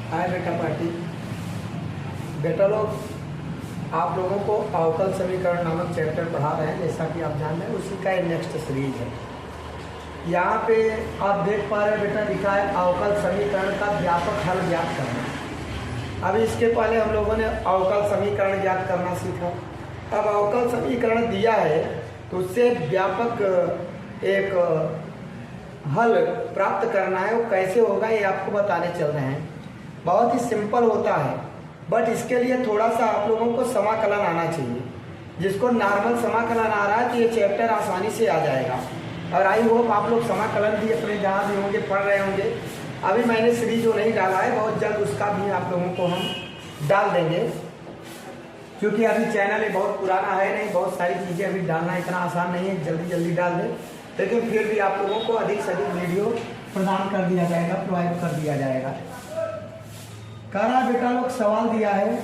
हाय बेटा पार्टी। बेटा लोग, आप लोगों को अवकल समीकरण नामक चैप्टर पढ़ा रहे हैं। जैसा कि आप जान रहे हैं उसी का एक नेक्स्ट सीरीज है। यहाँ पे आप देख पा रहे हैं बेटा, लिखा है अवकल समीकरण का व्यापक हल ज्ञात करना। अभी इसके पहले हम लोगों ने अवकल समीकरण ज्ञात करना सीखा। अब अवकल समीकरण दिया है तो उससे व्यापक एक हल प्राप्त करना है। वो कैसे होगा ये आपको बताने चल रहे हैं। बहुत ही सिंपल होता है, बट इसके लिए थोड़ा सा आप लोगों को समाकलन आना चाहिए। जिसको नॉर्मल समाकलन आ रहा है तो ये चैप्टर आसानी से आ जाएगा। और आई होप आप लोग समाकलन भी अपने जहाँ भी होंगे पढ़ रहे होंगे। अभी मैंने सीरीज जो नहीं डाला है, बहुत जल्द उसका भी आप लोगों को हम डाल देंगे, क्योंकि अभी चैनल ये बहुत पुराना है नहीं। बहुत सारी चीज़ें अभी डालना इतना आसान नहीं है, जल्दी जल्दी डाल दें। लेकिन फिर भी आप लोगों को अधिक से अधिक वीडियो प्रदान कर दिया जाएगा, प्रोवाइड कर दिया जाएगा। कह रहा बेटा लोग, सवाल दिया है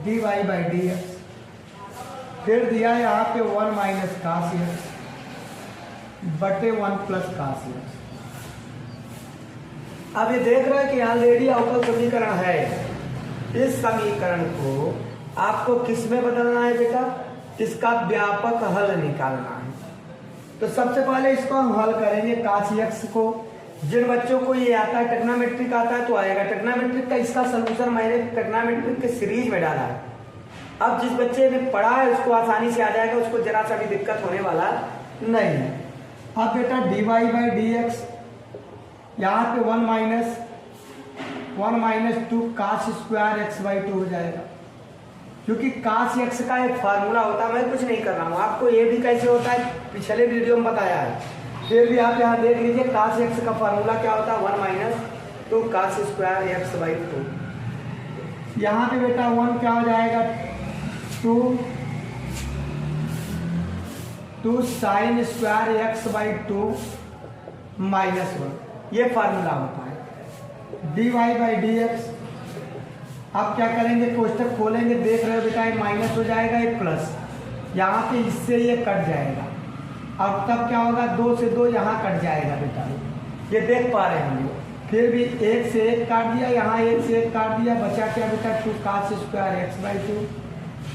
dy बाई डी एक्स, फिर दिया है यहाँ पे 1 माइनस कास एक्स बटे 1 प्लस कास एक्स। अब ये देख रहे हैं कि ऑलरेडी अवकल समीकरण है। इस समीकरण को आपको किस में बदलना है बेटा? इसका व्यापक हल निकालना है। तो सबसे पहले इसको हम हल करेंगे कास एक्स को। जिन बच्चों को ये आता है, ट्रिग्नोमेट्रिक आता है तो आएगा। ट्रिग्नोमेट्रिक का इसका सलूशन मैंने ट्रिग्नोमेट्रिक के सीरीज में डाला है। अब जिस बच्चे ने पढ़ा है उसको आसानी से आ जाएगा, उसको जरा सा भी दिक्कत होने वाला नहीं है। अब बेटा dy बाई डी एक्स, यहाँ पे 1 minus 2 cos square x by 2 हो जाएगा। क्योंकि कास एक्स का एक फार्मूला होता है, मैं कुछ नहीं कर रहा हूँ, आपको ये भी कैसे होता है पिछले वीडियो में बताया है। फिर भी आप यहाँ देख लीजिए, कास एक्स का फार्मूला क्या होता है? 1 minus 2 cos square x by 2। यहाँ पे बेटा 1 क्या हो जाएगा? 2 sine square x by 2 minus 1। ये फार्मूला होता है dy बाई डी एक्स। अब क्या करेंगे? कोष्टक खोलेंगे, देख रहे हो बेटा ये माइनस हो जाएगा, ये प्लस। यहाँ पे इससे ये कट जाएगा। अब तब क्या होगा? 2 से 2 यहाँ कट जाएगा बेटा, ये देख पा रहे हैं हम लोग। फिर भी 1 से 1 काट दिया, यहाँ 1 से 1 काट दिया, बचा क्या बेटा? 2 कास स्क्वायर एक्स बाई 2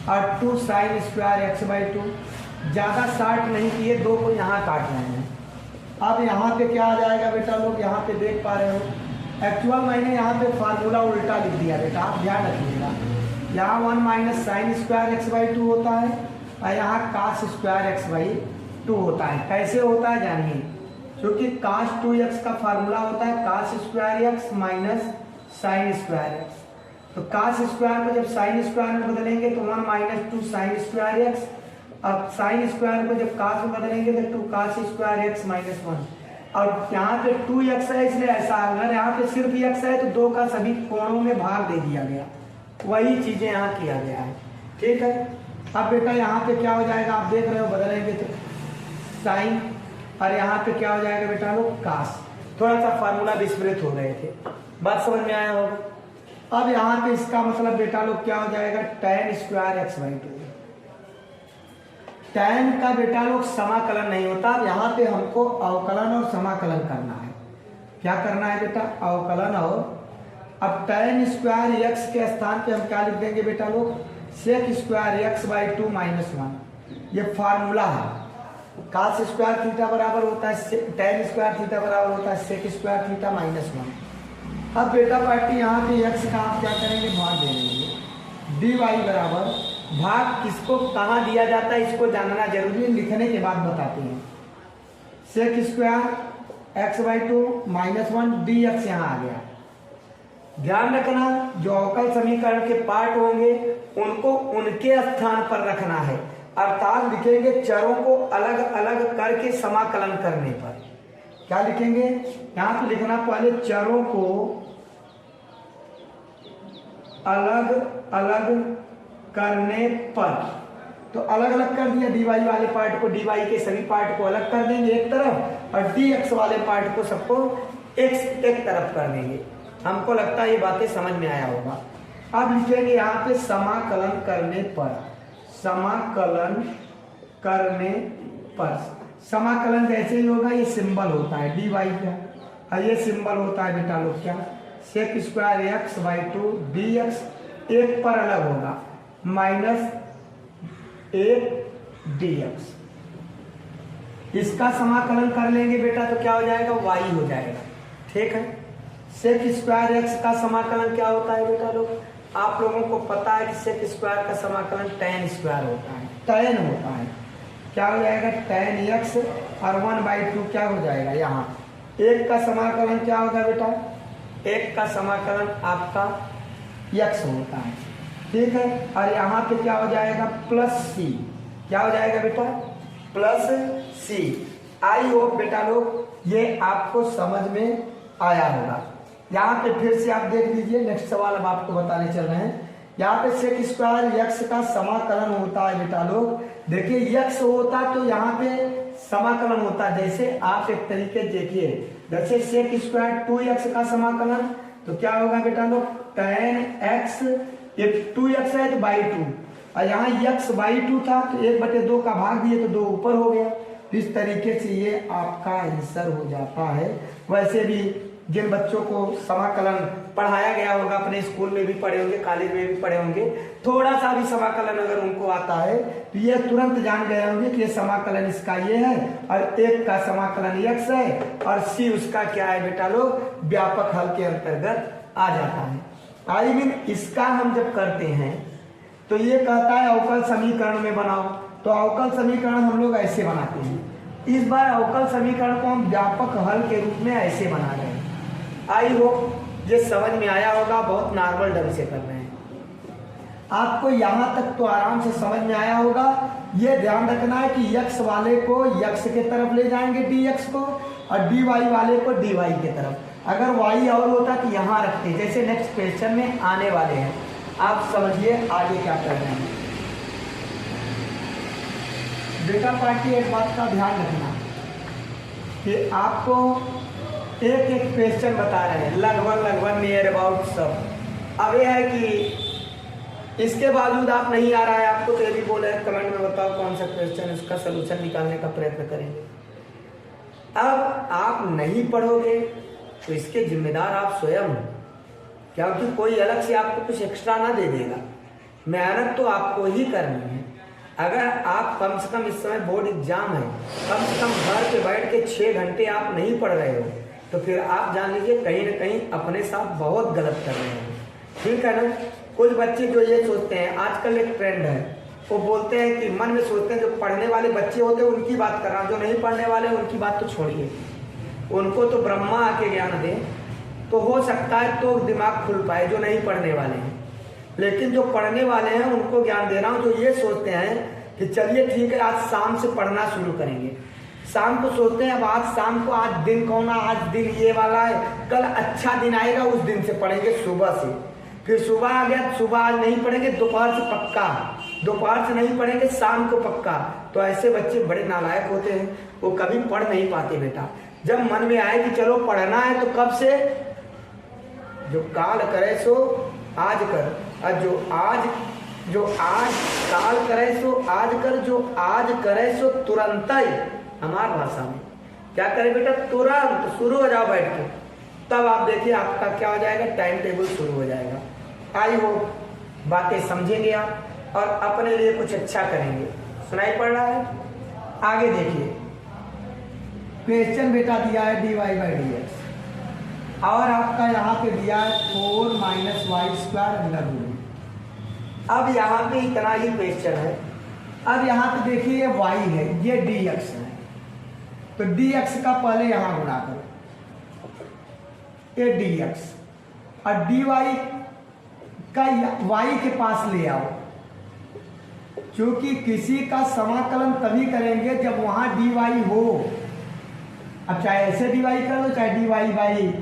और 2 साइन स्क्वायर एक्स बाई 2। ज़्यादा शार्ट नहीं किए, 2 को यहाँ काट रहे हैं। अब यहाँ पे क्या आ जाएगा बेटा लोग? यहाँ पे देख पा रहे हो, एक्चुअल मैंने यहाँ पे फार्मूला उल्टा लिख दिया बेटा, आप ध्यान रखिएगा। यहाँ 1 minus sine square x by 2 होता है और यहाँ कास स्क्वायर एक्स बाई 2 होता है। कैसे होता है जानिए। क्योंकि कास 2x का फार्मूला होता है cos square x minus sine square x. तो कास स्क्वायर को जब साइन स्क्वायर में बदलेंगे तो 1 माइनस 2 साइन स्क्वायर एक्स। अब साइन स्क्वायर को जब कास में बदलेंगे तो 2 कास स्क्वायर एक्स माइनस 1। और यहाँ पे 2x है इसलिए ऐसा, अगर यहाँ पे सिर्फ x है तो 2 का सभी कोणों में भाग दे दिया गया। वही चीजें यहाँ किया गया है, ठीक है। अब बेटा यहाँ पे क्या हो जाएगा? आप देख रहे हो, बदलेंगे तो साइन, और यहाँ पे क्या हो जाएगा बेटा लोग? कास। थोड़ा सा फार्मूला विस्मृत हो गए थे, बात समझ में आया होगा। अब यहाँ पे इसका मतलब बेटा लोग क्या हो जाएगा? tan square x by 2। tan का बेटा लोग समाकलन नहीं होता। यहाँ पे हमको अवकलन और समाकलन करना है। क्या करना है बेटा? अवकलन और। अब tan स्क्वायर एक्स के स्थान पे हम क्या लिख देंगे बेटा लोग? Sec square x by 2 minus 1। ये फार्मूला है। कास स्क्वायर थीटा बराबर होता है tan स्क्वायर थीटा बराबर होता है सेक स्क्वायर थीटा माइनस 1। अब बेटा पार्टी यहाँ पे एक्स का आप क्या करेंगे? भाग दे देंगे। डी वाई बराबर भाग किसको कहाँ दिया जाता है इसको जानना जरूरी है, लिखने के बाद बताते हैं। Sec square x by 2 minus 1 d x यहाँ आ गया। ध्यान रखना, जो अवकल समीकरण के पार्ट होंगे उनको उनके स्थान पर रखना है। अर्थात लिखेंगे चरों को अलग अलग करके समाकलन करने पर। क्या लिखेंगे? यहाँ पे लिखना पहले चरों को अलग अलग करने पर। तो अलग अलग कर दिया, dy वाले पार्ट को, dy के सभी पार्ट को अलग कर देंगे एक तरफ, और dx वाले पार्ट को सबको x एक तरफ कर देंगे। हमको लगता है ये बातें समझ में आया होगा। अब लिखेंगे यहाँ पे समाकलन करने पर। समाकलन करने पर, समाकलन जैसे ही होगा ये सिंबल होता है dy का, और ये सिंबल होता है बेटा लोग क्या? Sec square x by 2 d x एक पर अलग होगा माइनस एक डी एक्स। इसका समाकलन कर लेंगे बेटा तो क्या हो जाएगा, वाई हो जाएगा। ठीक है, सेक स्क्वायर एक्स का समाकलन क्या होता है बेटा लोग, आप लोगों को पता है कि सेक स्क्वायर का समाकलन tan स्क्वायर होता है, tan होता है। क्या हो जाएगा, tan एक्स और 1/2 क्या हो जाएगा, यहाँ एक का समाकलन क्या होगा बेटा, एक का समाकलन आपका x होता है। ठीक है, और यहाँ पे क्या हो जाएगा प्लस सी, क्या हो जाएगा बेटा प्लस सी। आई होप बेटा लोग ये आपको समझ में आया होगा। यहाँ पे फिर से आप देख लीजिए, नेक्स्ट सवाल अब आपको बताने चल रहे हैं। यहाँ पे सेक स्क्वायर एक्स का समाकलन होता है बेटा लोग, देखिए एक्स होता तो यहाँ पे समाकलन होता है। जैसे आप एक तरीके देखिए, जैसे सेक स्क्वायर 2x का समाकलन तो क्या होगा बेटा लोग, tan x, एक 2x है तो बाई 2, और यहाँ x बाई 2 था तो 1/2 का भाग दिए तो 2 ऊपर हो गया। इस तरीके से ये आपका आंसर हो जाता है। वैसे भी जिन बच्चों को समाकलन पढ़ाया गया होगा, अपने स्कूल में भी पढ़े होंगे, कॉलेज में भी पढ़े होंगे, थोड़ा सा भी समाकलन अगर उनको आता है तो ये तुरंत जान गए होंगे कि ये समाकलन इसका ये है और एक का समाकलन x है और c उसका क्या है बेटा लोग, व्यापक हल के अंतर्गत आ जाता है। आई मीन इसका हम जब करते हैं तो ये कहता है अवकल समीकरण में बनाओ, तो अवकल समीकरण हम लोग ऐसे बनाते हैं। इस बार अवकल समीकरण को हम व्यापक हल के रूप में ऐसे बना रहे हैं। आई होप ये समझ में आया होगा, बहुत नॉर्मल ढंग से कर रहे हैं। आपको यहाँ तक तो आराम से समझ में आया होगा। ये ध्यान रखना है कि x वाले को x के तरफ ले जाएंगे dx को, और dy वाले को dy के तरफ। अगर y और होता तो यहाँ रखते, जैसे नेक्स्ट क्वेश्चन में आने वाले हैं। आप समझिए आगे क्या कर रहे हैं। बेटा पार्टी एक बात का ध्यान रखना कि आपको एक एक क्वेश्चन बता रहे हैं, लगभग नियर अबाउट सब। अब यह है कि इसके बावजूद आप नहीं आ रहा है आपको, तो ये भी बोले कमेंट में बताओ कौन सा क्वेश्चन, इसका सलूशन निकालने का प्रयत्न करेंगे। अब आप नहीं पढ़ोगे तो इसके जिम्मेदार आप स्वयं हो, क्योंकि कोई अलग से आपको कुछ एक्स्ट्रा ना दे देगा। मेहनत तो आपको ही करनी है। अगर आप कम से कम इस समय बोर्ड एग्जाम है, कम से कम घर पे बैठ के 6 घंटे आप नहीं पढ़ रहे हो, तो फिर आप जान लीजिए कहीं ना कहीं अपने साथ बहुत गलत कर रहे हैं। ठीक है ना। कुछ बच्चे जो ये सोचते हैं, आजकल एक ट्रेंड है, वो बोलते हैं कि मन में सोचते हैं जो पढ़ने वाले बच्चे होते हैं उनकी बात कर रहा हूँ, जो नहीं पढ़ने वाले उनकी बात तो छोड़िए, उनको तो ब्रह्मा आके ज्ञान दे तो हो सकता है तो दिमाग खुल पाए, जो नहीं पढ़ने वाले हैं। लेकिन जो पढ़ने वाले हैं उनको ज्ञान दे रहा हूँ, जो ये सोचते हैं कि चलिए ठीक है आज शाम से पढ़ना शुरू करेंगे। शाम को सोचते हैं अब आज शाम को, आज दिन कौन है, आज दिन ये वाला है, कल अच्छा दिन आएगा उस दिन से पढ़ेंगे सुबह से। फिर सुबह आ गया, सुबह आज नहीं पढ़ेंगे, दोपहर से पक्का, दोपहर से नहीं पढ़ेंगे, शाम को पक्का। तो ऐसे बच्चे बड़े नालायक होते हैं, वो कभी पढ़ नहीं पाते बेटा। जब मन में आए कि चलो पढ़ना है तो कब से, जो काल करे सो आज कर, और जो आज काल करे सो आज कर, जो आज करे सो तुरंत ही। हमारी भाषा में क्या करे बेटा, तुरंत शुरू हो जाओ बैठ के, तब आप देखिए आपका क्या हो जाएगा, टाइम टेबल शुरू हो जाएगा। आई होप बातें समझेंगे आप और अपने लिए कुछ अच्छा करेंगे। सुनाई पड़ रहा है, आगे देखिए। क्वेश्चन बेटा दिया है dy/dx और आपका यहाँ पे दिया है 4 - y²। अब यहाँ पे इतना ही क्वेश्चन है। अब यहाँ पे देखिए ये y है, ये dx है, तो dx का पहले यहाँ गुणा करो, ये dx, और dy का y के पास ले आओ, क्योंकि किसी का समाकलन तभी करेंगे जब वहां dy हो। अब चाहे ऐसे dy कर दो, चाहे dy/1/4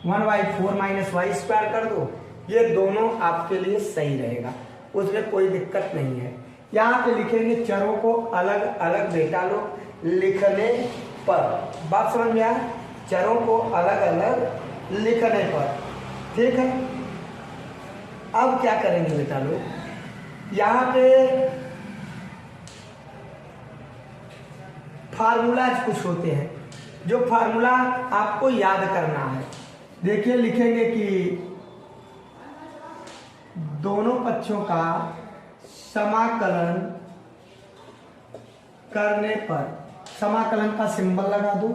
- y² कर दो, ये दोनों आपके लिए सही रहेगा, उसमें कोई दिक्कत नहीं है। यहाँ पे लिखेंगे चरों को अलग अलग बेटा लोग लिखने पर, बात समझ में आया, चरों को अलग अलग लिखने पर। ठीक है, अब क्या करेंगे बेटा लोग, यहाँ पे फार्मूलाज कुछ होते हैं, जो फार्मूला आपको याद करना है। देखिए लिखेंगे कि दोनों पक्षों का समाकलन करने पर, समाकलन का सिंबल लगा दो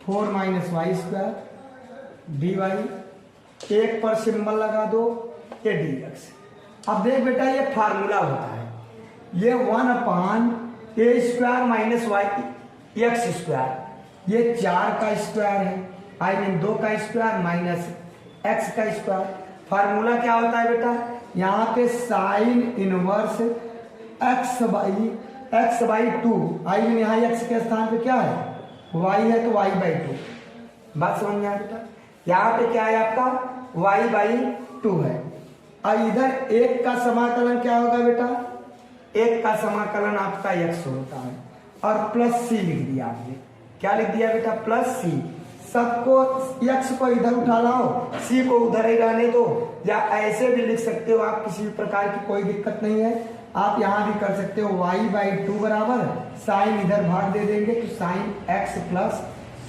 4 - y² dy, एक पर सिंबल लगा दो ये dx। अब देख बेटा ये फार्मूला होता है, ये 1/a² - y x², ये 4 का स्क्वायर है, आई मीन 2 का स्क्वायर माइनस x का स्क्वायर। फार्मूला क्या होता है बेटा, यहाँ पे sine inverse x/2, I mean यहाँ x के स्थान पे क्या है y है तो y/2। बात समझ में आया बेटा, यहाँ पे क्या है आपका y/2 है। और इधर एक का समाकलन क्या होगा बेटा, एक का समाकलन आपका x होता है और प्लस c लिख दिया आपने। क्या लिख दिया बेटा, प्लस c। सबको x को इधर उठा लाओ, c को उधर ही रहने दो, या ऐसे भी लिख सकते हो आप, किसी भी प्रकार की कोई दिक्कत नहीं है। आप यहाँ भी कर सकते हो y/2 बराबर साइन इधर भाग दे देंगे तो साइन x प्लस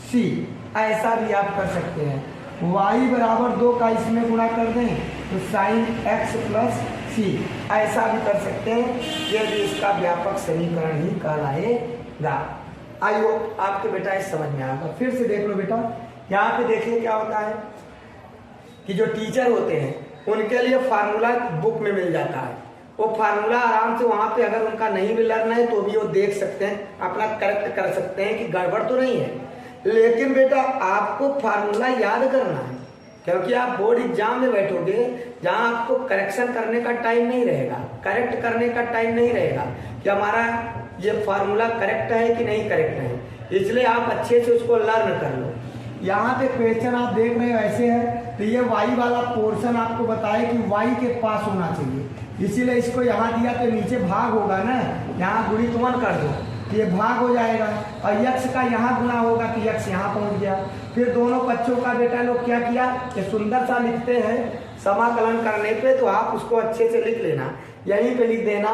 c, ऐसा भी आप कर सकते हैं। y बराबर 2 का इसमें गुणा कर दें तो साइन x प्लस c, ऐसा भी कर सकते हैं। ये भी इसका व्यापक समीकरण ही कहलाएगा। आई होप आपके बेटा इस समझ में आएगा। फिर से देख लो बेटा, यहाँ पे देखिए क्या होता है कि जो टीचर होते हैं उनके लिए फार्मूला बुक में मिल जाता है। वो फार्मूला आराम से वहाँ पे अगर उनका नहीं भी लर्न है तो भी वो देख सकते हैं, अपना करेक्ट कर सकते हैं कि गड़बड़ तो नहीं है। लेकिन बेटा आपको फार्मूला याद करना है, क्योंकि आप बोर्ड एग्जाम में बैठोगे जहाँ आपको करेक्शन करने का टाइम नहीं रहेगा, करेक्ट करने का टाइम नहीं रहेगा कि हमारा ये फार्मूला करेक्ट है कि नहीं करेक्ट है। इसलिए आप अच्छे से उसको लर्न कर लो। यहाँ पे क्वेश्चन आप देख रहे हो ऐसे है, तो ये y वाला पोर्शन आपको बताए कि y के पास होना चाहिए, इसीलिए इसको यहाँ दिया तो नीचे भाग होगा ना, यहाँ गुणित 1 कर दो ये भाग हो जाएगा, और x का यहाँ गुणा होगा तो x यहाँ पहुँच गया। फिर दोनों पक्षों का बेटा लोग क्या किया, ये सुंदर सा लिखते हैं समाकलन करने पे, तो आप उसको अच्छे से लिख लेना। यहीं पे लिख देना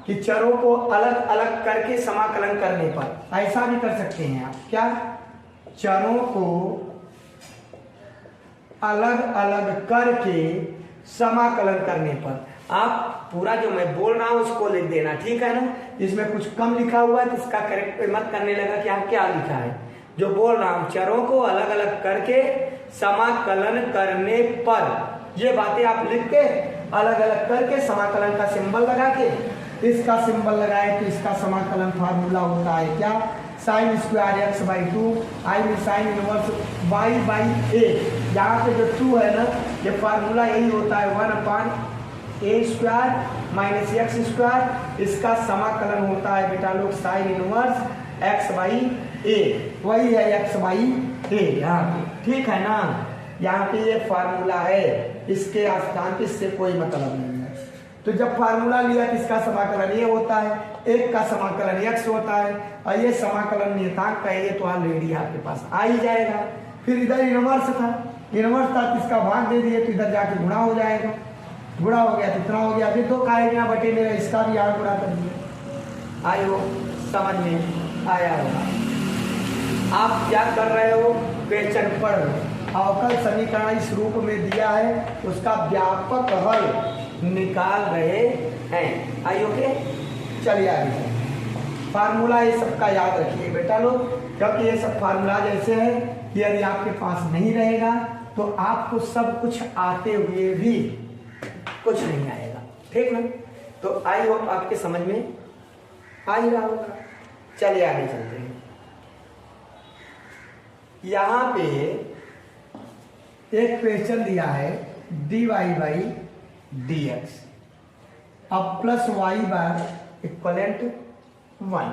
कि चरों को अलग अलग करके समाकलन करने पर, ऐसा भी कर सकते हैं आप, क्या चरों को अलग अलग करके समाकलन करने पर। आप पूरा जो मैं बोल रहा हूं उसको लिख देना, ठीक है ना। इसमें कुछ कम लिखा हुआ है तो इसका करेक्ट मत करने लगा कि आप क्या लिखा है। जो बोल रहा हूं चरों को अलग अलग करके समाकलन करने पर, ये बातें आप लिख के अलग अलग करके समाकलन का सिंबल लगा के, इसका सिंबल लगाए तो इसका समाकलन फार्मूला होता है क्या, sine square x/2, I mean sine inverse y/a। यहाँ पे जो 2 है ना, ये फार्मूला यही होता है 1/a² - x², इसका समाकलन होता है बेटा लोग साइन इनवर्स x/a, वही है x/a यहाँ पे, ठीक है ना। यहाँ पे ये फार्मूला है, इसके स्थान पे इससे कोई मतलब नहीं है। तो जब फार्मूला लिया तो इसका समाकलन ये होता है, एक का समाकलन x होता है, और ये समाकलन नियतांक का ये तो ऑलरेडी आपके पास आ ही जाएगा। फिर इधर इनवर्स था तो इसका भाग दे दिए तो इधर जाके गुणा हो जाएगा, गुणा हो गया तो इतना हो गया, फिर 2 का है यहाँ बटे मेरा, इसका भी यहाँ गुणा कर दिया। आई हो समझ में आया होगा। आप क्या कर रहे हो, क्वेश्चन पढ़ रहे हो, अवकल समीकरण इस रूप में दिया है, उसका व्यापक हल निकाल रहे हैं। आई ओके, चलिए आगे। फार्मूला ये सबका याद रखिए बेटा लोग, क्योंकि ये सब फार्मूला जैसे है कि यदि आपके पास नहीं रहेगा तो आपको सब कुछ आते हुए भी कुछ नहीं आएगा, ठीक ना। तो आई होप आपके समझ में आ ही रहा होगा। चलिए आगे चलते हैं। यहाँ पे एक क्वेश्चन दिया है dy/dx, अब प्लस y/1।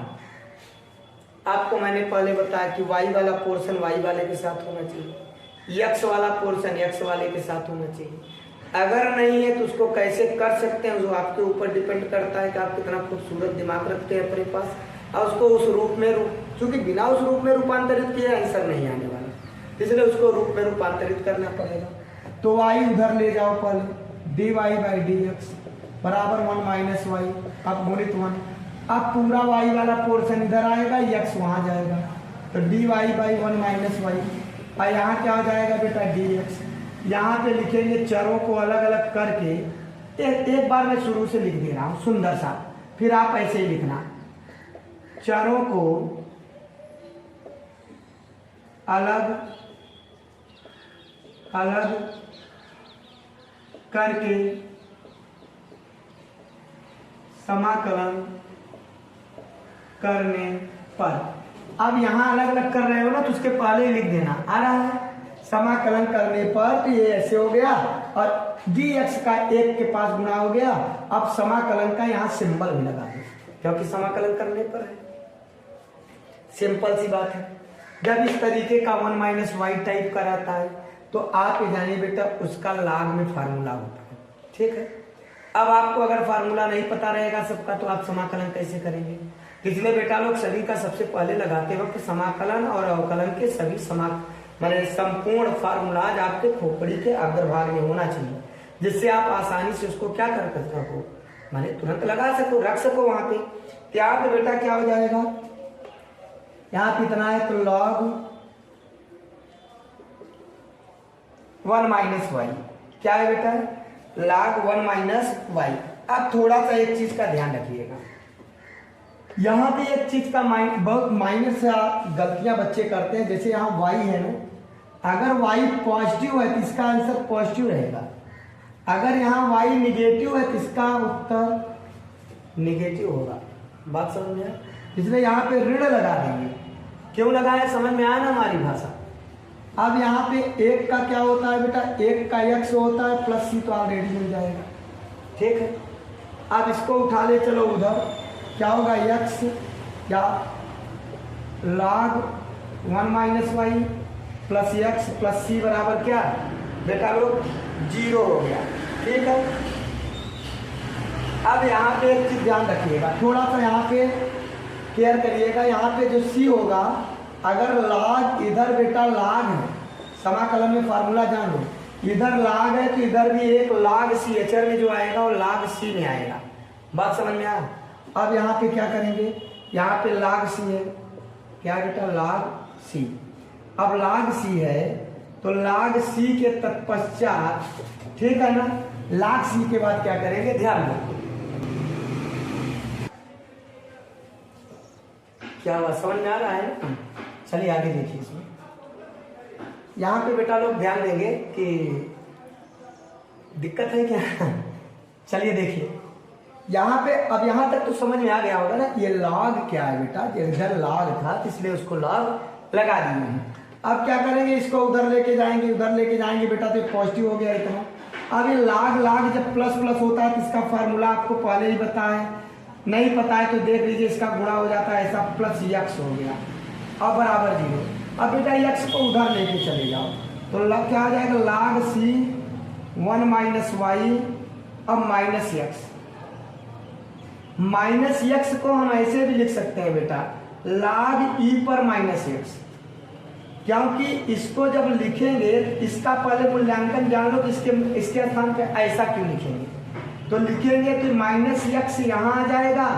आपको मैंने पहले बताया कि y वाला पोर्शन y वाले के साथ होना चाहिए, x वाला पोर्शन x वाले के साथ होना चाहिए। अगर नहीं है तो उसको कैसे कर सकते हैं, जो आपके ऊपर डिपेंड करता है कि आप कितना खूबसूरत दिमाग रखते हैं अपने पास, और उसको उस रूप में क्योंकि बिना उस रूप में रूपांतरित किए आंसर नहीं आने वाला, इसलिए उसको रूप में रूपांतरित करना पड़ेगा। तो y उधर ले जाओ पहले, dy/dx बराबर 1 - y, अब गुणित 1, अब पूरा y वाला पोर्शन इधर आएगा, x वहां जाएगा, तो dy/1 - y और यहाँ क्या हो जाएगा बेटा dx। यहाँ पे लिखेंगे चरों को अलग अलग करके, एक बार मैं शुरू से लिख दे रहा हूँ सुंदर सा, फिर आप ऐसे ही लिखना। चरों को अलग अलग करके समाकलन करने पर, अब यहाँ अलग अलग कर रहे हो ना तो उसके पहले ही लिख देना, आ रहा है। समाकलन करने पर तो ये ऐसे हो गया और dx का 1 के पास गुणा हो गया। अब समाकलन का यहाँ सिंबल भी लगा दो क्योंकि समाकलन करने पर है, सिंपल सी बात है। जब इस तरीके का 1 माइनस वाई टाइप का रहता है तो आप ये जानिए बेटा उसका लाग में फार्मूला होता है, ठीक है। अब आपको अगर फार्मूला नहीं पता रहेगा सबका तो आप समाकलन कैसे करेंगे, इसलिए बेटा लोग सभी का सबसे पहले लगाते वक्त समाकलन और अवकलन के सभी माने संपूर्ण फार्मूलाज आपके खोपड़ी के अग्रभाग में होना चाहिए, जिससे आप आसानी से उसको क्या कर सको, माने तुरंत लगा सको, रख सको वहां पे। तो यहाँ पे बेटा क्या हो जाएगा, यहाँ कितना है तो log 1 माइनस वाई, क्या है बेटा log 1 माइनस वाई। अब थोड़ा सा एक चीज का ध्यान रखिएगा, यहाँ पे एक चीज का बहुत माइनर से गलतियां बच्चे करते हैं। जैसे यहाँ y है ना, अगर y पॉजिटिव है तो इसका आंसर पॉजिटिव रहेगा, अगर यहाँ y निगेटिव है तो इसका उत्तर निगेटिव होगा। बात समझ में आया, इसलिए यहाँ पे ऋण लगा देंगे। क्यों लगाया समझ में आया ना हमारी भाषा। अब यहाँ पे 1 का क्या होता है बेटा, 1 का x होता है प्लस c तो ऑलरेडी मिल जाएगा, ठीक है। अब इसको उठा ले चलो उधर, क्या होगा x या log 1 minus y plus x plus c बराबर क्या बेटा लोग 0 हो गया, ठीक है। अब यहाँ पे एक चीज ध्यान रखिएगा, थोड़ा सा यहाँ पे केयर करिएगा। यहाँ पे जो c होगा, अगर log इधर बेटा log है, समाकलन में फार्मूला जान लो, इधर log है तो इधर भी एक log c एचर में जो आएगा वो log c में आएगा। बात समझ में आया। अब यहाँ पे क्या करेंगे, यहाँ पे log c है, क्या बेटा log c। अब log c है तो log c के तत्पश्चात, ठीक है ना, log c के बाद क्या करेंगे, ध्यान दो क्या हुआ, समझ में आ रहा है ना। चलिए आगे देखिए, इसमें यहाँ पे बेटा लोग ध्यान देंगे कि दिक्कत है क्या। चलिए देखिए यहाँ पे, अब यहाँ तक तो समझ में आ गया होगा ना। ये log क्या है बेटा, इधर log था तो इसलिए उसको log लगा दिए हैं। अब क्या करेंगे, इसको उधर लेके जाएंगे, उधर लेके जाएंगे बेटा तो पॉजिटिव हो गया इतना। अब ये log जब प्लस प्लस होता है तो इसका फार्मूला आपको पहले ही पता है, नहीं पता है तो देख लीजिए, इसका गुणा हो जाता है ऐसा, प्लस x हो गया अब बराबर 0। अब बेटा x को उधर लेके चले जाओ तो क्या आ जाएगा, log c 1 माइनस वाई, अब माइनस x। माइनस x को हम ऐसे भी लिख सकते हैं बेटा log e पर माइनस x, क्योंकि इसको जब लिखेंगे इसका पहले मूल्यांकन जान लो, इसके स्थान पे ऐसा क्यों लिखेंगे, तो लिखेंगे तो माइनस x यहाँ आ जाएगा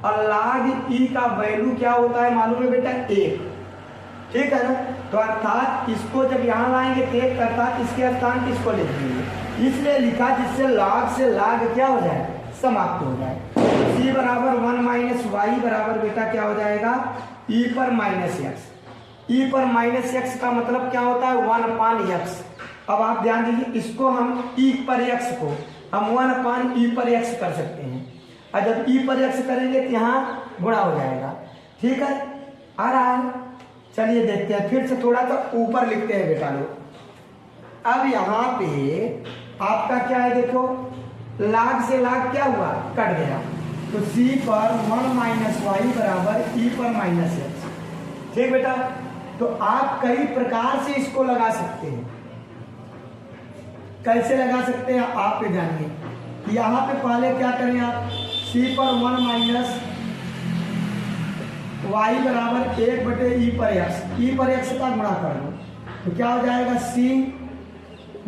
और log e का वैल्यू क्या होता है मालूम है बेटा 1, ठीक है ना। तो अर्थात इसको जब यहाँ लाएंगे तो 1, अर्थात इसके स्थान पे इसको लिख देंगे, इसलिए लिखा जिससे log से log क्या हो जाए, समाप्त हो जाए। c बराबर 1 माइनस वाई बराबर बेटा क्या हो जाएगा, e पर माइनस x। e पर माइनस x का मतलब क्या होता है, 1/x। अब आप ध्यान दीजिए, इसको हम e पर x को हम 1/e पर x कर सकते हैं, और जब e पर x करेंगे तो यहाँ गुणा हो जाएगा, ठीक है, आ रहा है। चलिए देखते हैं, फिर से थोड़ा सा ऊपर लिखते हैं बेटा लोग। अब यहाँ पे आपका क्या है, देखो log से log क्या हुआ, कट गया, तो c पर 1 माइनस वाई बराबर e पर माइनस x, ठीक बेटा। तो आप कई प्रकार से इसको लगा सकते हैं, कैसे लगा सकते हैं आप पे जानिए। यहाँ पे पहले क्या करें आप, c पर 1 माइनस वाई बराबर 1/e पर x, e पर x का गुणा कर दो तो क्या हो जाएगा, c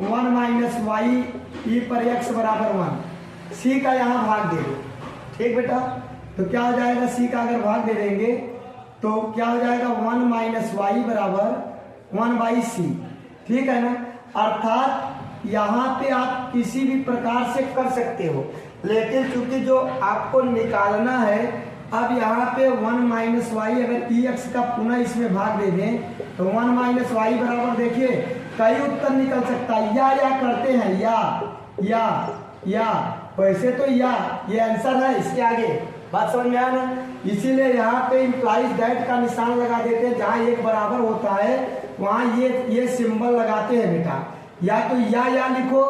1 माइनस वाई e पर x बराबर 1। c का यहाँ भाग दे दो, ठीक बेटा, तो क्या हो जाएगा, c का अगर भाग दे देंगे तो क्या हो जाएगा, 1 माइनस वाई बराबर 1/c, ठीक है ना। अर्थात यहाँ पे आप किसी भी प्रकार से कर सकते हो, लेकिन चूंकि जो आपको निकालना है, अब यहाँ पे 1 - y अगर ex का पुनः इसमें भाग दे दें तो 1 - y बराबर, देखिए कई उत्तर निकल सकता है, या करते हैं या वैसे तो या ये आंसर है, इसके आगे बात समझ में आया ना। इसीलिए यहाँ पे इम्प्लाइज दैट का निशान लगा देते हैं, जहाँ एक बराबर होता है वहाँ ये सिंबल लगाते हैं बेटा, या तो या लिखो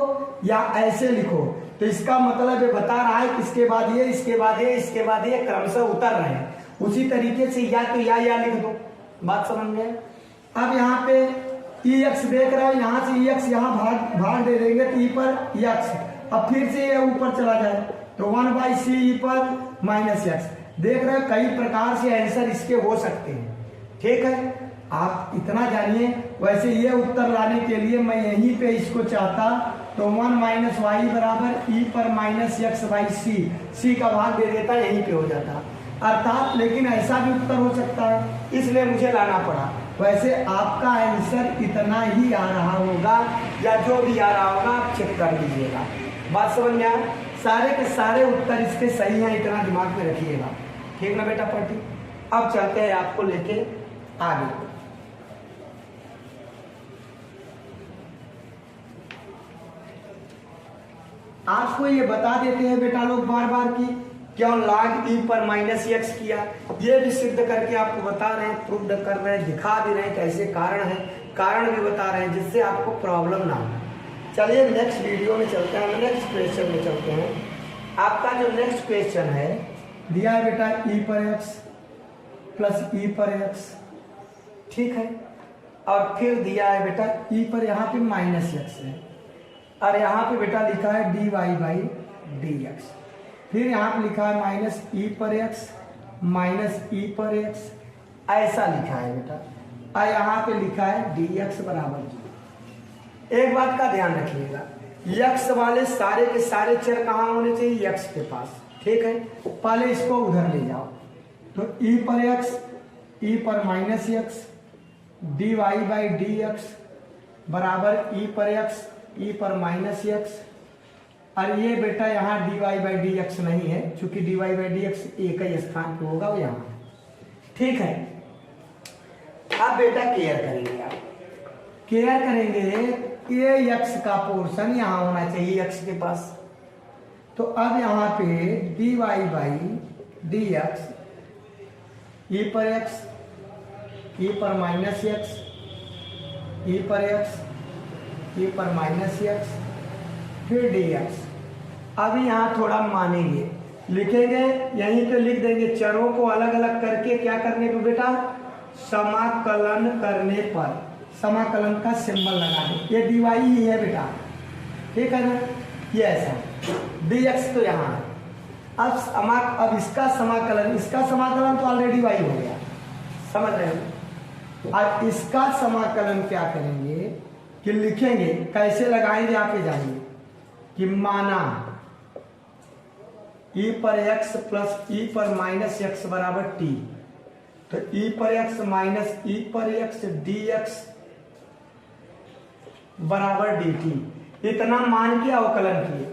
या ऐसे लिखो। तो इसका मतलब ये बता रहा है कि इसके बाद ये, इसके बाद ये, इसके बाद ये क्रमशः उतर रहे हैं। उसी तरीके से या तो या लिख दो, बात समझ में। अब यहाँ पे ex देख रहे हो, यहाँ से ex यहाँ भाग दे देंगे तो e पर x, अब फिर से ये ऊपर चला जाए तो 1/c e पर -x। देख रहे हो कई प्रकार से आंसर इसके हो सकते हैं, ठीक है। आप इतना जानिए। वैसे ये उत्तर लाने के लिए मैं यहीं पे इसको चाहता तो 1 - y बराबर e पर -x/c, c का भाग दे देता, यहीं पे हो जाता अर्थात। लेकिन ऐसा भी उत्तर हो सकता है, इसलिए मुझे लाना पड़ा। वैसे आपका आंसर इतना ही आ रहा होगा, या जो भी आ रहा होगा आप चेक कर लीजिएगा, बात समझ में आया। सारे के सारे उत्तर इसके सही हैं, इतना दिमाग में रखिएगा, ठीक ना बेटा पढ़ती। अब चलते हैं आपको लेके आगे। आपको ये बता देते हैं बेटा लोग बार बार की क्यों log e पर -x किया, ये भी सिद्ध करके आपको बता रहे हैं, प्रूव कर रहे हैं, दिखा भी रहे हैं कैसे कारण है, कारण भी बता रहे हैं जिससे आपको प्रॉब्लम ना हो। चलिए नेक्स्ट वीडियो में चलते हैं, नेक्स्ट क्वेश्चन में चलते हैं। आपका जो नेक्स्ट क्वेश्चन है दिया है बेटा e पर x प्लस e पर x, ठीक है। और फिर दिया है बेटा e पर यहाँ पे -x है, और यहाँ पे बेटा लिखा है dy/dx, फिर यहाँ पे लिखा है -e पर x -e पर x, ऐसा लिखा है बेटा, और यहाँ पे लिखा है dx बराबर 0। एक बात का ध्यान रखिएगा, x वाले सारे के सारे चर कहाँ होने चाहिए, x के पास, ठीक है। पहले इसको उधर ले जाओ, तो e पर x e पर -x dy/dx बराबर e पर x e पर -x, और ये बेटा यहाँ dy/dx नहीं है, चूंकि dy/dx एक ही स्थान पे होगा वो यहाँ, ठीक है। अब बेटा केयर करेंगे, आप केयर करेंगे ये x का पोर्शन यहाँ होना चाहिए x के पास। तो अब यहाँ पे dy/dx e पर x e पर -x e पर x e पर -x फिर dx। अभी यहाँ थोड़ा मानेंगे, लिखेंगे यहीं पे लिख देंगे, चरों को अलग अलग करके क्या करने पे बेटा, समाकलन करने पर समाकलन का सिंबल लगा दें, ये dy ही है बेटा, ठीक है ना, ये ऐसा dx तो यहाँ है। अब इसका समाकलन तो ऑलरेडी y हो गया, समझ रहे हो। अब इसका समाकलन क्या करेंगे कि लिखेंगे, कैसे लगाएंगे आप ये जानिए, कि माना e पर x प्लस e पर -x बराबर t, तो e पर x माइनस e पर x dx बराबर dt, इतना मान के अवकलन किए,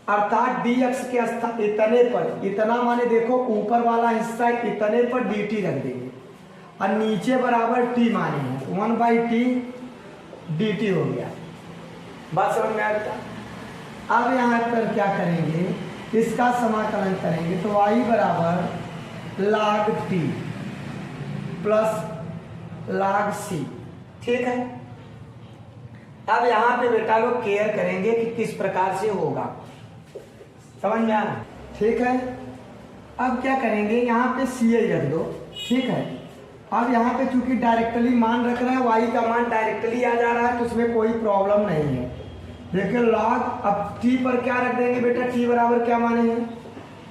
अर्थात dx के स्थान इतने पर, इतना माने देखो ऊपर वाला हिस्सा इतने पर dt रख देंगे, और नीचे बराबर t माने हैं, 1/t dt हो गया, बात समझ में आ गया। अब यहाँ पर क्या करेंगे, इसका समाकलन करेंगे, तो y बराबर log t plus log c, ठीक है। अब यहाँ पे बेटा लोग केयर करेंगे कि किस प्रकार से होगा, समझ में आया, ठीक है। अब क्या करेंगे, यहाँ पे ci रख दो, ठीक है। अब यहाँ पे चूंकि डायरेक्टली मान रख रहे हैं, y का मान डायरेक्टली आ जा रहा है, तो उसमें कोई प्रॉब्लम नहीं है। देखिए log, अब t पर क्या रख देंगे बेटा, t बराबर क्या माने हैं,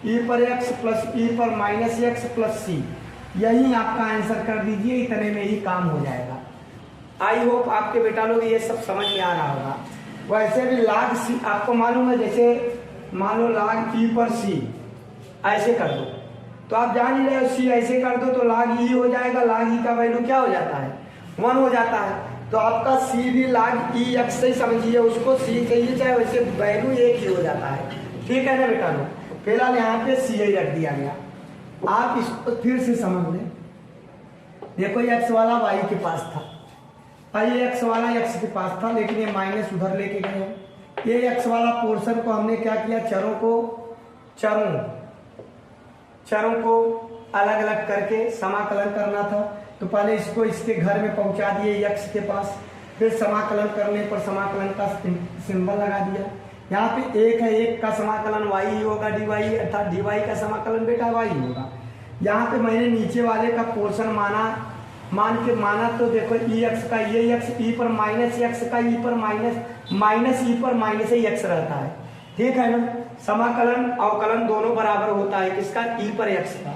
e पर x प्लस e पर -x प्लस c, यही आपका आंसर कर दीजिए, इतने में ही काम हो जाएगा। आई होप आपके बेटा लोग ये सब समझ में आ रहा होगा। वैसे भी log c आपको मालूम है, जैसे मान लो log e पर c ऐसे कर दो, तो आप जान ही रहे हो, c ऐसे कर दो तो log e हो जाएगा, log e का वैल्यू क्या हो जाता है 1 हो जाता है। तो आपका सी भी log ई एक्स से ही समझिए, उसको सी चाहिए चाहे वैसे वैल्यू एक ही हो जाता है, ठीक है ना बेटा लोग। फिलहाल यहाँ पे सी ही रख दिया गया। आप इसको फिर से समझ लें, देखो ये एक्स वाला वाई के पास था, ये एक्स वाला एक्स के पास था, लेकिन ये माइनस उधर लेके गए हैं। ये एक्स वाला पोर्शन को हमने क्या किया, चरों को अलग अलग करके समाकलन करना था। तो पहले इसको इसके घर में पहुंचा दिए एक्स के पास, फिर समाकलन करने पर समाकलन का सिंबल लगा दिया। यहाँ पे एक है, एक का समाकलन वाई होगा डी वाई, अर्थात डी वाई का समाकलन बेटा वाई होगा। यहाँ पे मैंने नीचे वाले का पोर्शन माना तो देखो ई एक्स का ये एक्स, ई पर माइनस एक्स का ई पर माइनस ई पर माइनस ही एक्स रहता है, ठीक है ना। समाकलन अवकलन दोनों बराबर होता है किसका, ई पर एक्स का।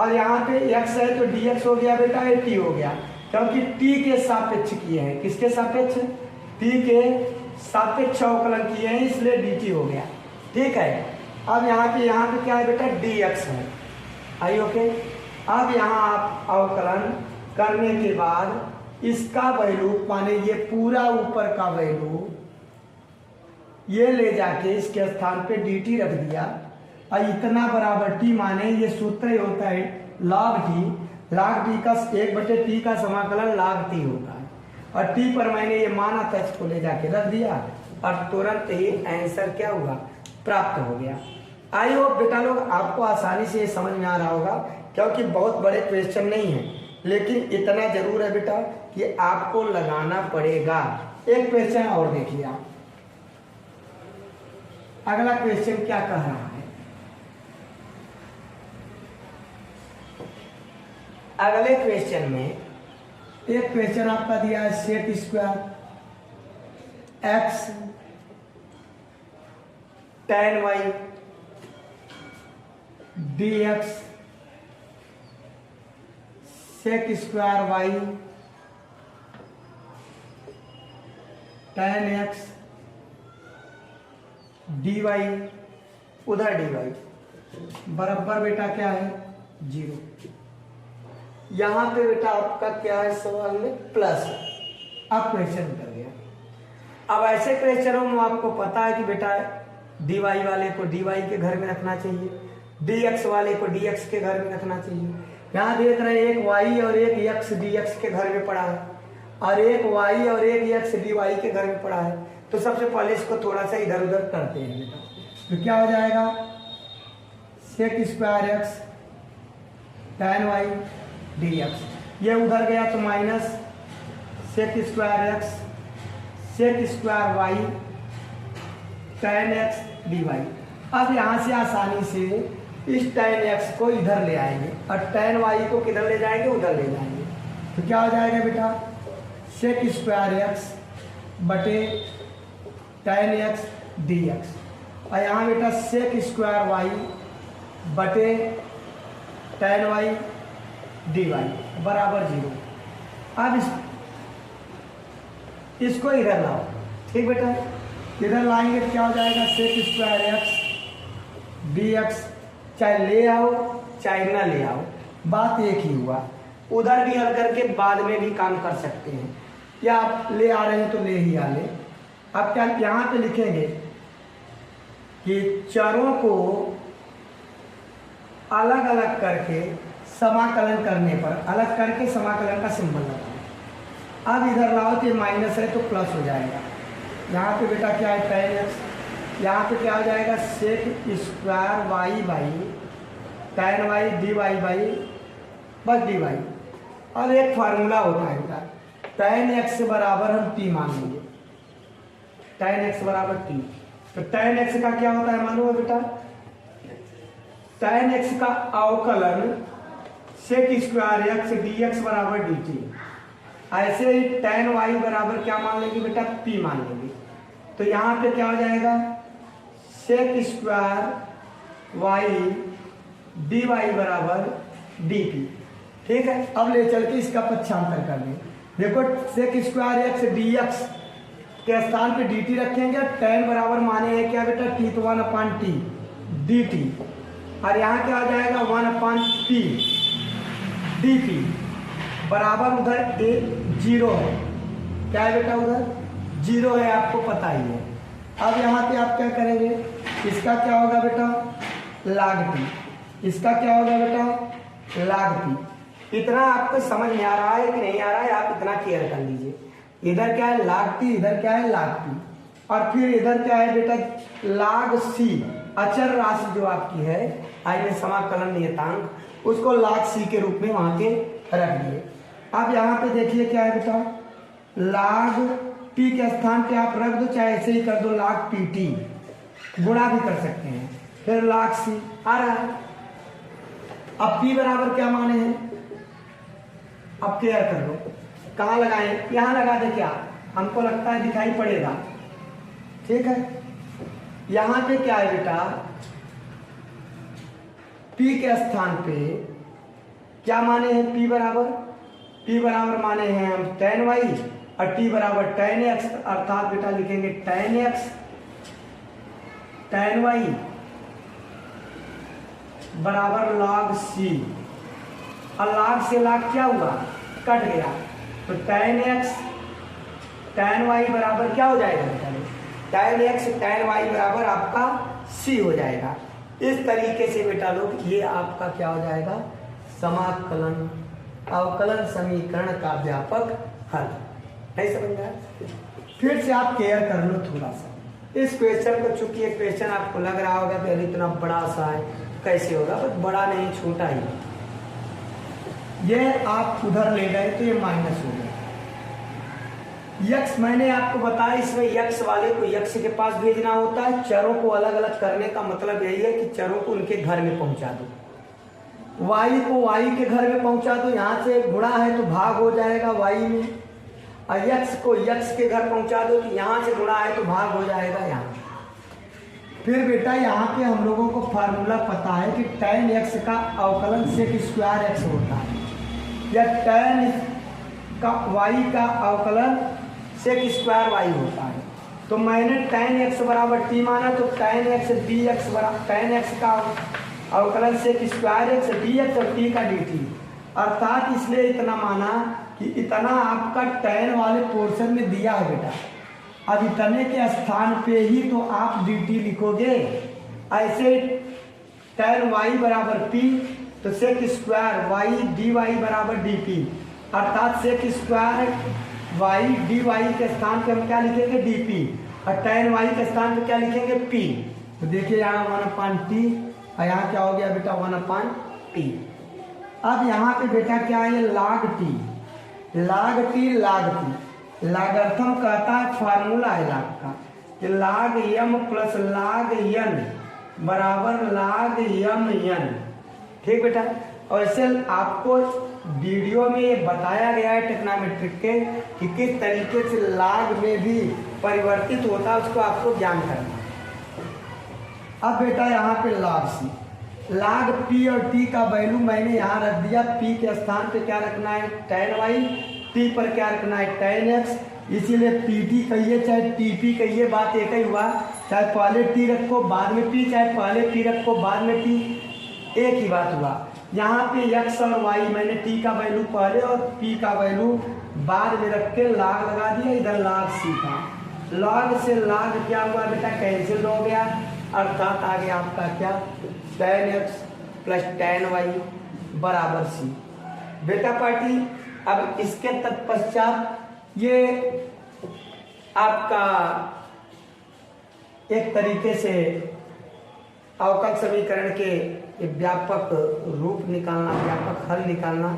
और यहाँ पे एक्स है तो डी एक्स हो गया बेटा, ये टी हो गया, क्योंकि टी के सापेक्ष किए हैं, किसके सापेक्ष, टी के सापेक्ष अवकलन किए हैं, इसलिए डी टी हो गया, ठीक है। अब यहाँ पे क्या है बेटा, डी एक्स है, आई ओके। अब यहाँ आप अवकलन करने के बाद इसका वैल्यू माने ये पूरा ऊपर का वैल्यू ये ले जाके इसके स्थान पे डी टी रख दिया, और इतना बराबर टी माने ये सूत्र ही होता है log टी का 1/t का समाकलन log टी होता है, और टी पर मैंने ये माना था, इसको ले जाके रख दिया और तुरंत ही आंसर क्या हुआ, प्राप्त हो गया। आई होप बेटा लोग आपको आसानी से ये समझ में आ रहा होगा, क्योंकि बहुत बड़े क्वेश्चन नहीं है, लेकिन इतना जरूर है बेटा कि आपको लगाना पड़ेगा। एक क्वेश्चन और देखिए आप, अगला क्वेश्चन क्या कह रहा है। अगले क्वेश्चन में एक क्वेश्चन आपका दिया है, sec square x tan y dx sec square y tan x dy, उधर dy बराबर बेटा क्या है, 0। यहां पे बेटा आपका क्या है सवाल में, प्लस। अब क्वेश्चन कर गया। अब ऐसे क्वेश्चनों में आपको पता है कि बेटा dy वाले को dy के घर में रखना चाहिए, dx वाले को dx के घर में रखना चाहिए। यहाँ देख रहे हैं एक y और एक x dx के घर में पड़ा है, और एक y और एक x dy के घर में पड़ा है। तो सबसे पहले इसको थोड़ा सा इधर उधर करते हैं बेटा, तो क्या हो जाएगा, sec square x tan y dx, ये उधर गया तो minus sec square x sec square y tan x dy। अब यहाँ से आसानी से इस tan x को इधर ले आएंगे और tan y को किधर ले जाएंगे, उधर ले जाएंगे। तो क्या हो जाएगा बेटा, सेक स्क्वायर एक्स बटे tan x dx, और यहाँ बेटा सेक स्क्वायर y बटे tan y dy बराबर 0। अब इसको इधर लाओ, ठीक बेटा, इधर लाएंगे तो क्या हो जाएगा, सेक स्क्वायर एक्स dx, चाहे ले आओ चाहे ना ले आओ, बात एक ही हुआ। उधर भी हल करके बाद में भी काम कर सकते हैं, या आप ले आ रहे हैं तो ले ही आ ले। अब क्या यहाँ पे लिखेंगे कि चरों को अलग अलग करके समाकलन करने पर, अलग करके समाकलन का सिंबल लगाओ। अब इधर लाओ तो माइनस है तो प्लस हो जाएगा। यहाँ पे बेटा क्या है, tan x, यहाँ पे क्या हो जाएगा, sec square y by tan y dy by बस dy। और एक फार्मूला होता है बेटा, tan x बराबर हम t मान लेंगे, tan x बराबर t। तो tan x का क्या होता है मालूम है बेटा, tan x का अवकलन सेक स्क्वायर एक्स dx बराबर dt। ऐसे ही tan y बराबर क्या मान लेंगे बेटा, p मान लेंगे। तो यहाँ पे क्या हो जाएगा, सेक स्क्वायर y dy बराबर dt, ठीक है। अब ले चल के इसका पक्षांतर कर लें। देखो सेक स्क्वायर एक्स dx के स्थान पे dt रखेंगे, tan बराबर माने है क्या बेटा, t, तो 1/t dt, और यहाँ क्या आ जाएगा 1/p dt। बराबर उधर ए 0 है। क्या है बेटा, उधर 0 है, आपको पता ही है। अब यहाँ पे आप क्या करेंगे, इसका क्या होगा बेटा, log p, इसका क्या होगा बेटा, log p। इतना आपको समझ में आ रहा है कि नहीं आ रहा है, आप इतना क्लियर कर लीजिए। इधर क्या है log p, इधर क्या है log p, और फिर इधर क्या है बेटा log c, अचर राशि जो आपकी है आइए समाकलन नियतांक, उसको log c के रूप में वहां के रख दिए। अब यहाँ पे देखिए क्या है बेटा, log p के स्थान पे आप रख दो, चाहे ऐसे ही कर दो log pt, गुणा भी कर सकते हैं, फिर log c आ रहा है। अब p बराबर क्या माने हैं, अब क्लियर कर लो, कहाँ लगाएं, यहाँ लगा दे क्या, हमको लगता है दिखाई पड़ेगा, ठीक है। यहाँ पे क्या है बेटा, p के स्थान पे क्या माने हैं, p बराबर माने हैं हम tan y और t बराबर tan x, अर्थात बेटा लिखेंगे tan x tan y बराबर log c, और log से log क्या हुआ, कट गया, तो tan x tan y बराबर क्या हो जाएगा बेटा, tan x tan y बराबर आपका c हो जाएगा। इस तरीके से बेटा लोग ये आपका क्या हो जाएगा, समाकलन अवकलन समीकरण का व्यापक हल। नहीं समझ रहा है, फिर से आप केयर कर लो थोड़ा सा इस क्वेश्चन को, चूंकि ये क्वेश्चन आपको लग रहा होगा कि अरे इतना बड़ा सा है कैसे होगा, बस बड़ा नहीं छोटा ही, ये आप उधर ले गए तो ये माइनस हो गया। यक्स मैंने आपको बताया, इसमें यक्स वाले को यक्स के पास भेजना होता है, चरों को अलग अलग करने का मतलब यही है कि चरों को उनके घर में पहुंचा दो, वाई को वाई के घर में पहुंचा दो, यहाँ से गुणा है तो भाग हो जाएगा वाई में, और यक्स को यक्स के घर पहुंचा दो तो यहाँ से गुणा है तो भाग हो जाएगा यहाँ। फिर बेटा यहाँ पे हम लोगों को फार्मूला पता है कि tan x का अवकलन sec स्क्वायर x होता है, या tan का y का अवकलन sec स्क्वायर y होता है। तो मैंने tan x बराबर t माना, तो tan x dx बराबर tan x का अवकलन sec स्क्वायर x dx और t का dt, अर्थात इसलिए इतना माना कि इतना आपका tan वाले पोर्शन में दिया है बेटा, अब इतने के स्थान पे ही तो आप dt लिखोगे। ऐसे tan y बराबर p, तो sec स्क्वायर y dy बराबर dp, अर्थात sec स्क्वायर y dy के स्थान पे हम क्या लिखेंगे dp, और tan y के स्थान पे क्या लिखेंगे p। तो देखिए यहाँ 1/t और यहाँ क्या हो गया बेटा 1/t। अब यहाँ पे बेटा क्या है log t, लागर्थम कहता है, फार्मूला है लाग का कि log m plus log n बराबर log m n, ठीक बेटा। और ऐसे आपको वीडियो में ये बताया गया है टेक्नोमेट्रिक के कि किस तरीके से log में भी परिवर्तित होता है, उसको आपको ज्ञान करना। अब बेटा यहाँ पे log c, log p और t का वैल्यू मैंने यहाँ रख दिया, p के स्थान पे क्या रखना है tan y, t पर क्या रखना है tan x, इसीलिए pt कहिए चाहे tp कहिए, बात एक ही हुआ, चाहे पहले t रखो बाद में p, चाहे पहले p रखो बाद में t, एक ही बात हुआ। यहाँ पे x और y मैंने t का वैल्यू पहले और p का वैल्यू बाद में रख के log लगा दिया, इधर log c का, log से log क्या हुआ बेटा कैंसिल हो गया, अर्थात आ गया आपका क्या tan x plus tan y बराबर c। बेटा पार्टी अब इसके तत्पश्चात ये आपका एक तरीके से अवकल समीकरण के व्यापक रूप निकालना, व्यापक हल निकालना।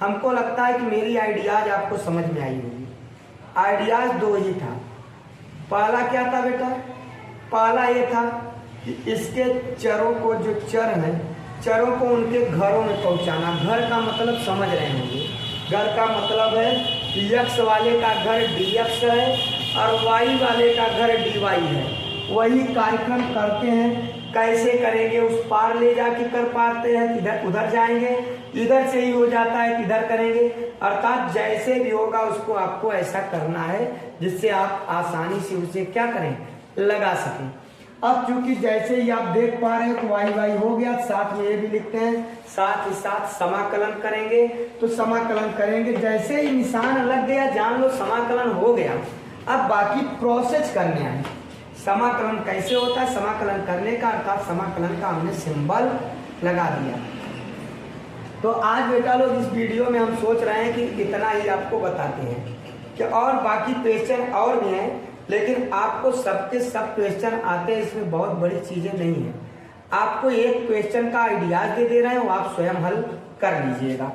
हमको लगता है कि मेरी आइडियाज आपको समझ में आई होगी। आइडियाज दो ही था, पहला क्या था बेटा, पहला ये था कि इसके चरों को, जो चर हैं चरों को उनके घरों में पहुंचाना। घर का मतलब समझ रहे होंगे, घर का मतलब है कि x वाले का घर dx है और y वाले का घर dy है। वही कार्यक्रम करते हैं, कैसे करेंगे उस पार ले जाके कर पाते हैं, इधर उधर जाएंगे, इधर से ही हो जाता है इधर करेंगे, अर्थात जैसे भी होगा उसको आपको ऐसा करना है जिससे आप आसानी से उसे क्या करें लगा सकें। अब चूंकि जैसे ही आप देख पा रहे हो तो वाई वाई हो गया, साथ में ये भी लिखते हैं, साथ ही साथ समाकलन करेंगे। तो समाकलन करेंगे, जैसे ही निशान लग गया जान लो समाकलन हो गया। अब बाकी प्रोसेस करने आए, समाकलन कैसे होता है, समाकलन करने का अर्थात समाकलन का हमने सिंबल लगा दिया। तो आज बेटा लोग इस वीडियो में हम सोच रहे हैं कि इतना ही आपको बताते हैं कि और बाकी क्वेश्चन और भी हैं, लेकिन आपको सबके सब क्वेश्चन आते हैं, इसमें बहुत बड़ी चीजें नहीं है। आपको एक क्वेश्चन का आइडियाज दे रहे हैं, वो आप स्वयं हल कर लीजिएगा।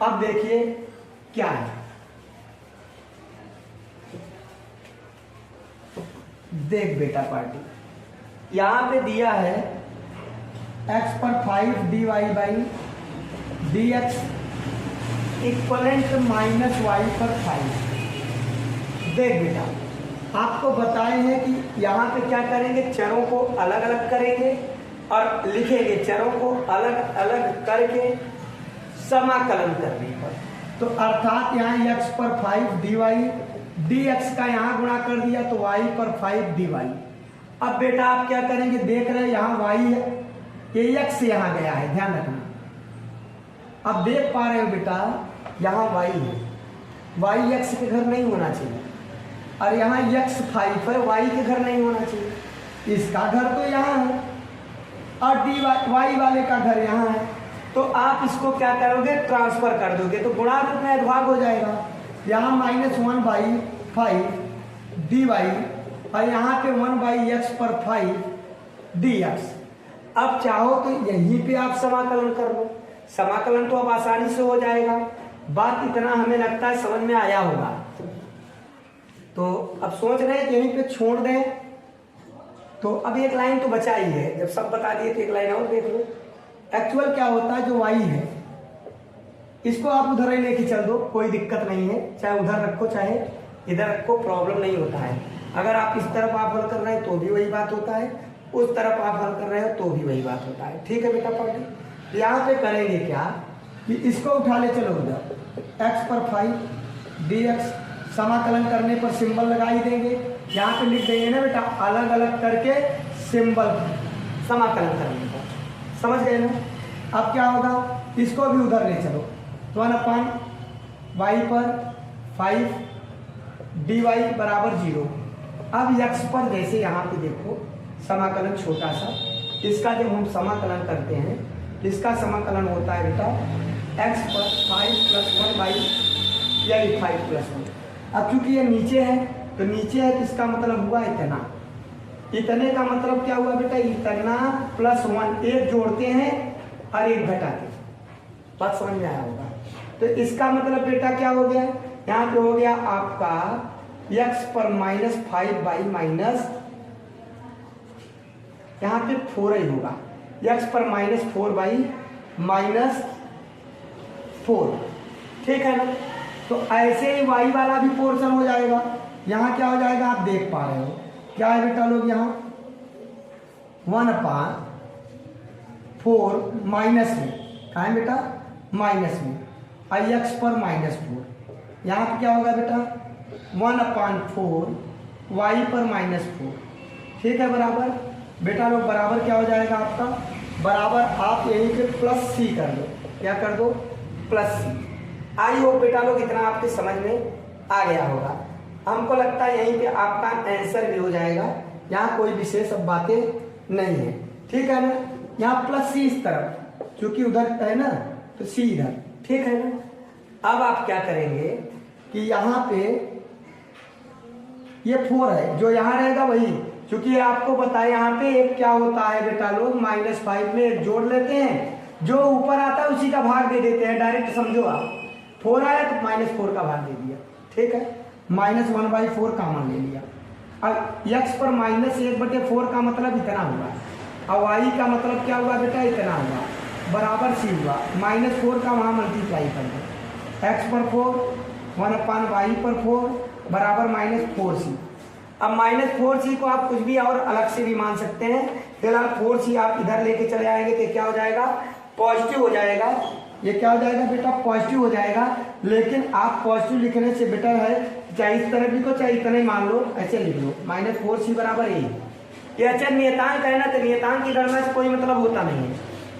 अब देखिए क्या है, देख बेटा पार्टी यहां पे दिया है x पर 5 dy by dx equivalent minus y पर 5। देख बेटा आपको बताए हैं कि यहाँ पे क्या करेंगे, चरों को अलग अलग करेंगे और लिखेंगे चरों को अलग अलग करके समाकलन करने पर। तो अर्थात यहाँ x पर 5 dy, dx का यहाँ गुणा कर दिया तो y पर 5 dy। अब बेटा आप क्या करेंगे, देख रहे हैं यहाँ y है, ये x यहाँ गया है, ध्यान रखना। अब देख पा रहे हो बेटा यहाँ y है, y x के घर नहीं होना चाहिए, और यहाँ x 5 है, y के घर नहीं होना चाहिए। इसका घर तो यहाँ है और dy y वाले का घर यहाँ है। तो आप इसको क्या करोगे, ट्रांसफर कर दोगे तो गुणा रूप में अधभाग हो जाएगा। यहाँ -1/5 dy और यहाँ पे 1/x पर 5 dx। अब चाहो तो यहीं पे आप समाकलन कर लो, समाकलन तो अब आसानी से हो जाएगा। बात इतना हमें लगता है समझ में आया होगा। तो अब सोच रहे हैं कि यहीं पे छोड़ दें, तो अब एक लाइन तो बचा ही है, जब सब बता दिए तो एक लाइन और देख लो। एक्चुअल क्या होता है, जो y है इसको आप उधर ही लेके चल दो, कोई दिक्कत नहीं है, चाहे उधर रखो चाहे इधर रखो, प्रॉब्लम नहीं होता है। अगर आप इस तरफ आप हल कर रहे हैं तो भी वही बात होता है, उस तरफ आप हल कर रहे हो तो भी वही बात होता है। ठीक है बेटा पार्टी, यहाँ पे करेंगे क्या कि इसको उठा ले चलो उधर, x पर 5 dx समाकलन करने पर सिंबल लगा ही देंगे। यहाँ पे लिख देंगे ना बेटा अलग अलग करके सिंबल समाकलन करने पर, समझ गए ना। अब क्या होगा, इसको भी उधर ले चलो, 1/y पर 5 dy बराबर 0। अब x पर जैसे यहाँ पे देखो समाकलन छोटा सा, इसका जब हम समाकलन करते हैं इसका समाकलन होता है बेटा x पर 5 + 1 यही 5 + 1। अब चूंकि ये नीचे है तो नीचे है तो इसका मतलब हुआ इतना, इतने का मतलब क्या हुआ बेटा, इतना +1, एक जोड़ते हैं और एक घटाते हैं। बात समझ में आया होगा। तो इसका मतलब बेटा क्या हो गया, यहाँ पे हो गया आपका x पर -5/, यहाँ पे 4 ही होगा, x पर -4/-4। ठीक है ना। तो ऐसे ही y वाला भी पोर्शन हो जाएगा। यहाँ क्या हो जाएगा, आप देख पा रहे हो क्या है बेटा लोग, यहाँ 1/4 माइनस में क्या है बेटा, माइनस में x पर -4। यहाँ पे क्या होगा बेटा 1/4 y पर -4। ठीक है बराबर बेटा लोग, बराबर क्या हो जाएगा आपका, बराबर आप यहीं पे +c कर दो, क्या कर दो, +c। आई होप बेटा लोग इतना आपके समझ में आ गया होगा। हमको लगता है यहीं पे आपका आंसर भी हो जाएगा, यहाँ कोई विशेष अब बातें नहीं है। ठीक है ना, यहाँ +c इस तरफ, क्योंकि उधर है ना तो c इधर। ठीक है ना। अब आप क्या करेंगे कि यहाँ पे ये 4 है, जो यहाँ रहेगा वही, क्योंकि आपको बताया यहाँ पे एक क्या होता है बेटा लोग, -5 में एक जोड़ लेते हैं, जो ऊपर आता है उसी का भाग दे देते हैं डायरेक्ट। समझो आप 4 आया तो -4 का भाग दे दिया। ठीक है, -1/4 कॉमन ले लिया। अब x पर -1/4 का मतलब इतना हुआ, और y का मतलब क्या हुआ बेटा, इतना हुआ, बराबर c हुआ, -4 का वहाँ मल्टीप्लाई कर दो, x पर 4 1/y पर 4 बराबर -4c। अब -4c को आप कुछ भी और अलग से भी मान सकते हैं, फिलहाल 4c आप इधर लेके चले आएंगे तो क्या हो जाएगा, पॉजिटिव हो जाएगा। ये क्या हो जाएगा बेटा, पॉजिटिव हो जाएगा। लेकिन आप पॉजिटिव लिखने से बेटर है चाहे इस तरफ लिखो चाहे इतना ही मान लो, ऐसे लिख लो, -4c बराबर a। ये अचर नियतांक है ना, तो नियतांक की गणना से कोई मतलब होता नहीं है।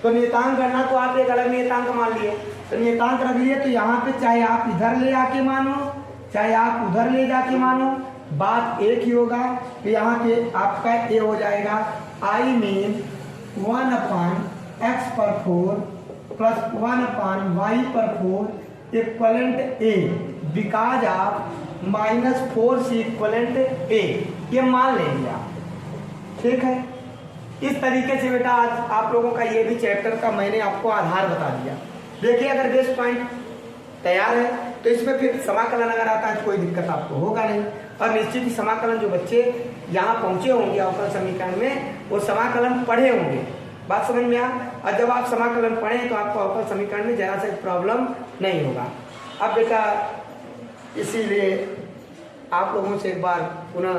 तो नियतांक गणना को आप एक अलग नियतांक मान लिए, तो नियतांक रख लिए, तो यहाँ पे चाहे आप इधर ले आके मानो चाहे आप उधर ले जाके मानो, बात एक ही होगा। तो यहाँ पे आपका ए हो जाएगा I mean 1/x/4 plus 1/y/4 equivalent A because of -4 से इक्वलेंट ए, ये मान लेंगे आप। ठीक है, इस तरीके से बेटा आज आप लोगों का ये भी चैप्टर का मैंने आपको आधार बता दिया। देखिए अगर बेस पॉइंट तैयार है तो इसमें फिर समाकलन अगर आता है तो कोई दिक्कत आपको होगा नहीं। और निश्चित ही समाकलन जो बच्चे यहाँ पहुंचे होंगे अवकल समीकरण में, वो समाकलन पढ़े होंगे। बात समझ में आ, और जब आप समाकलन पढ़ें तो आपको अवकल समीकरण में जरा सा प्रॉब्लम नहीं होगा। अब बेटा इसीलिए आप लोगों से एक बार पुनः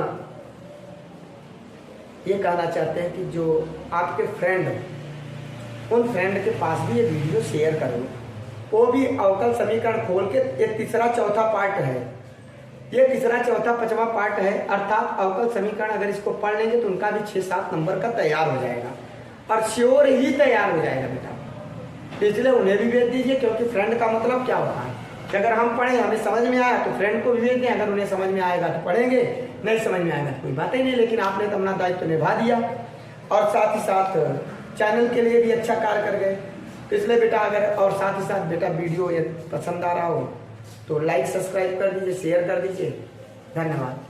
ये कहना चाहते हैं कि जो आपके फ्रेंड हैं उन फ्रेंड के पास भी ये वीडियो शेयर करो, वो भी अवकल समीकरण खोल के, ये तीसरा चौथा पार्ट है, ये तीसरा चौथा पांचवा पार्ट है, अर्थात अवकल समीकरण अगर इसको पढ़ लेंगे तो उनका भी 6-7 नंबर का तैयार हो जाएगा और श्योर ही तैयार हो जाएगा बेटा। इसलिए उन्हें भी भेज दीजिए, क्योंकि फ्रेंड का मतलब क्या होता है कि अगर हम पढ़ें हमें समझ में आया तो फ्रेंड को भी भेज दें, अगर उन्हें समझ में आएगा तो पढ़ेंगे, नहीं समझ में आएगा तो कोई बात ही नहीं। लेकिन आपने तो अपना दायित्व निभा दिया और साथ ही साथ चैनल के लिए भी अच्छा कार्य कर गए। इसलिए बेटा अगर और साथ ही साथ बेटा वीडियो ये पसंद आ रहा हो तो लाइक सब्सक्राइब कर दीजिए, शेयर कर दीजिए। धन्यवाद।